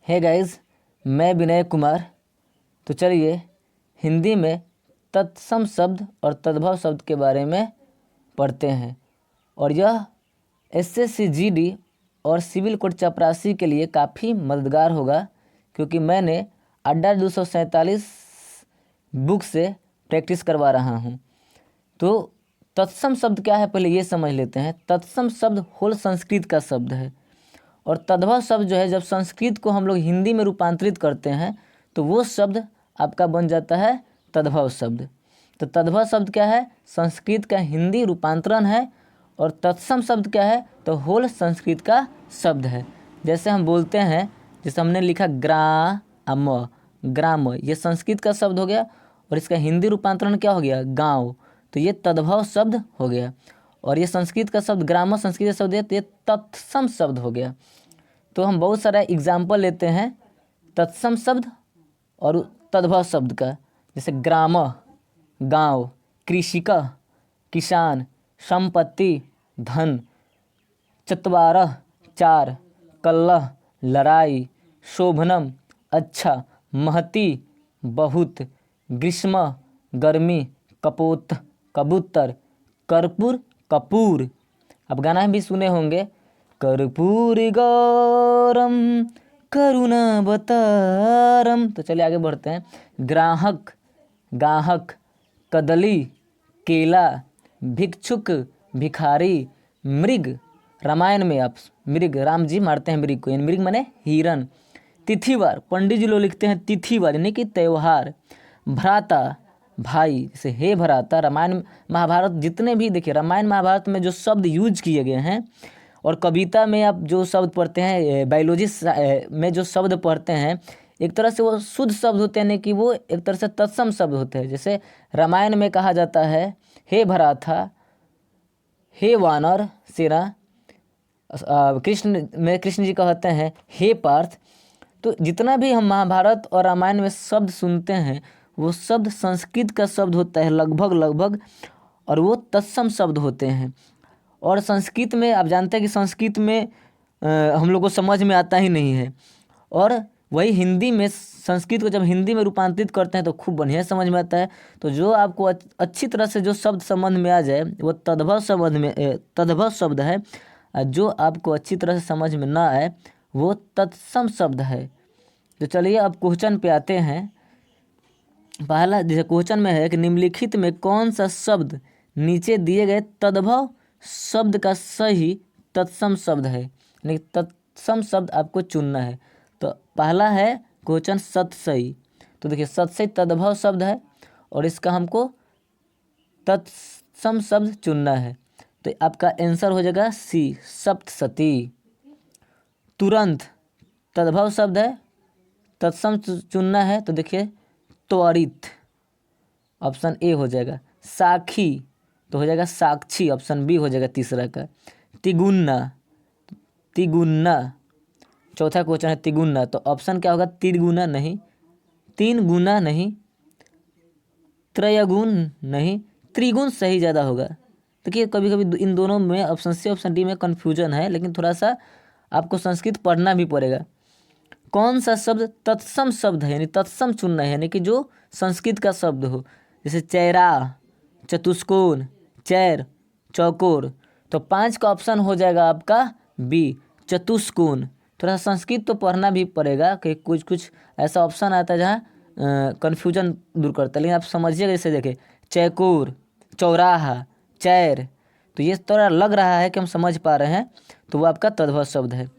Hey guys, मैं विनय कुमार। तो चलिए हिंदी में तत्सम शब्द और तद्भव शब्द के बारे में पढ़ते हैं। और यह एसएससी जीडी और सिविल कोड चपरासी के लिए काफ़ी मददगार होगा, क्योंकि मैंने अड्डा 247 बुक से प्रैक्टिस करवा रहा हूँ। तो तत्सम शब्द क्या है, पहले ये समझ लेते हैं। तत्सम शब्द होल संस्कृत का शब्द है, और तद्भव शब्द जो है, जब संस्कृत को हम लोग हिंदी में रूपांतरित करते हैं तो वो शब्द आपका बन जाता है तद्भव शब्द। तो तद्भव शब्द क्या है, संस्कृत का हिंदी रूपांतरण है। और तत्सम शब्द क्या है, तो होल संस्कृत का शब्द है। जैसे हम बोलते हैं, जैसे हमने लिखा ग्राम, ग्राम, ये संस्कृत का शब्द हो गया, और इसका हिंदी रूपांतरण क्या हो गया, गाँव। तो ये तद्भव शब्द हो गया। और ये संस्कृत का शब्द ग्रामर संस्कृत का शब्द है, तो ये तत्सम शब्द हो गया। तो हम बहुत सारा एग्जाम्पल लेते हैं तत्सम शब्द और तद्भव शब्द का। जैसे ग्राम, गांव, कृषिक, किसान, संपत्ति, धन, चत्वारः, चार, कलह, लड़ाई, शोभनम, अच्छा, महती, बहुत, ग्रीष्म, गर्मी, कपोत, कबूतर, कर्पूर, कपूर। अब गाना भी सुने होंगे, कर्पूर गौरम करुणावतारम। तो चलिए आगे बढ़ते हैं। ग्राहक, गाहक, कदली, केला, भिक्षुक, भिखारी, मृग। रामायण में आप मृग, राम जी मारते हैं मृग को, यानी मृग माने हिरण। तिथिवार, पंडित जी लोग लिखते हैं तिथिवार यानी कि त्यौहार। भ्राता, भाई, जैसे हे भ्राता। रामायण महाभारत जितने भी देखिए, रामायण महाभारत में जो शब्द यूज किए गए हैं, और कविता में आप जो शब्द पढ़ते हैं, बायोलॉजी में जो शब्द पढ़ते हैं, एक तरह से वो शुद्ध शब्द होते हैं, कि वो एक तरह से तत्सम शब्द होते हैं। जैसे रामायण में कहा जाता है हे भ्राता, हे वानर सेना। कृष्ण में कृष्ण जी कहते हैं हे पार्थ। तो जितना भी हम महाभारत और रामायण में शब्द सुनते हैं, वो शब्द संस्कृत का शब्द होता है लगभग, और वो तत्सम शब्द होते हैं। और संस्कृत में आप जानते हैं कि संस्कृत में हम लोग को समझ में आता ही नहीं है, और वही हिंदी में संस्कृत को जब हिंदी में रूपांतरित करते हैं तो खूब बढ़िया समझ में आता है। तो जो आपको अच्छी तरह से जो शब्द समझ में आ जाए वो तद्भव शब्द है, और जो आपको अच्छी तरह से समझ में ना आए वो तत्सम शब्द है। तो चलिए अब क्वेश्चन पे आते हैं। पहला जैसे क्वेश्चन में है कि निम्नलिखित में कौन सा शब्द नीचे दिए गए तद्भव शब्द का सही तत्सम शब्द है, यानी तत्सम शब्द आपको चुनना है। तो पहला है क्वेश्चन सतसई। तो देखिए सतसई तद्भव शब्द है, और इसका हमको तत्सम शब्द चुनना है। तो आपका आंसर हो जाएगा सी, सप्तसती। तुरंत तद्भव शब्द है, तत्सम चुनना है। तो देखिए त्वरित, ऑप्शन ए हो जाएगा। साखी तो हो जाएगा साक्षी, ऑप्शन बी हो जाएगा तीसरा का। तिगुना, तिगुना, चौथा क्वेश्चन है तिगुना। तो ऑप्शन क्या होगा, तिगुना नहीं, तीन गुना नहीं, त्रयगुण नहीं, त्रिगुण सही ज़्यादा होगा। देखिए कभी कभी इन दोनों में ऑप्शन सी ऑप्शन डी में कन्फ्यूजन है, लेकिन थोड़ा सा आपको संस्कृत पढ़ना भी पड़ेगा। कौन सा शब्द तत्सम शब्द है, यानी तत्सम चुनना है, यानी कि जो संस्कृत का शब्द हो। जैसे चेहरा, चतुष्कोण, चैर, चौकोर। तो 5 का ऑप्शन हो जाएगा आपका बी, चतुष्कोण। थोड़ा संस्कृत तो पढ़ना भी पड़ेगा, कि कुछ ऐसा ऑप्शन आता है जहाँ कन्फ्यूजन दूर करता है, लेकिन आप समझिएगा। जैसे देखिए चौकोर, चौराहा, चैर। तो ये थोड़ा लग रहा है कि हम समझ पा रहे हैं, तो वो आपका तद्भव शब्द है।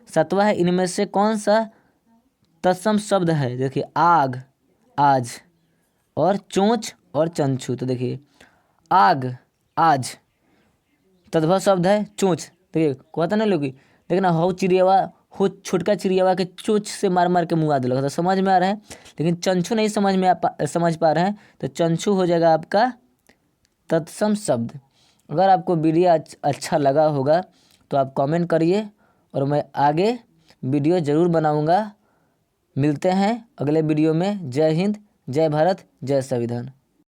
7वां है, इनमें से कौन सा तत्सम शब्द है। देखिए आग, आज, और चोंच और चंचू। तो देखिए आग, आज तद्भव शब्द है। चोंच, देखिए कहता नहीं लोगी, लेकिन हो चिड़ियावा, हो छोटका चिड़ियावा के चोंच से मार मार के मुआ दिलक। तो समझ में आ रहा है, लेकिन चंचू नहीं समझ पा रहे हैं, तो चंचू हो जाएगा आपका तत्सम शब्द। अगर आपको वीडियो अच्छा लगा होगा तो आप कमेंट करिए, और मैं आगे वीडियो ज़रूर बनाऊंगा। मिलते हैं अगले वीडियो में। जय हिंद, जय भारत, जय संविधान।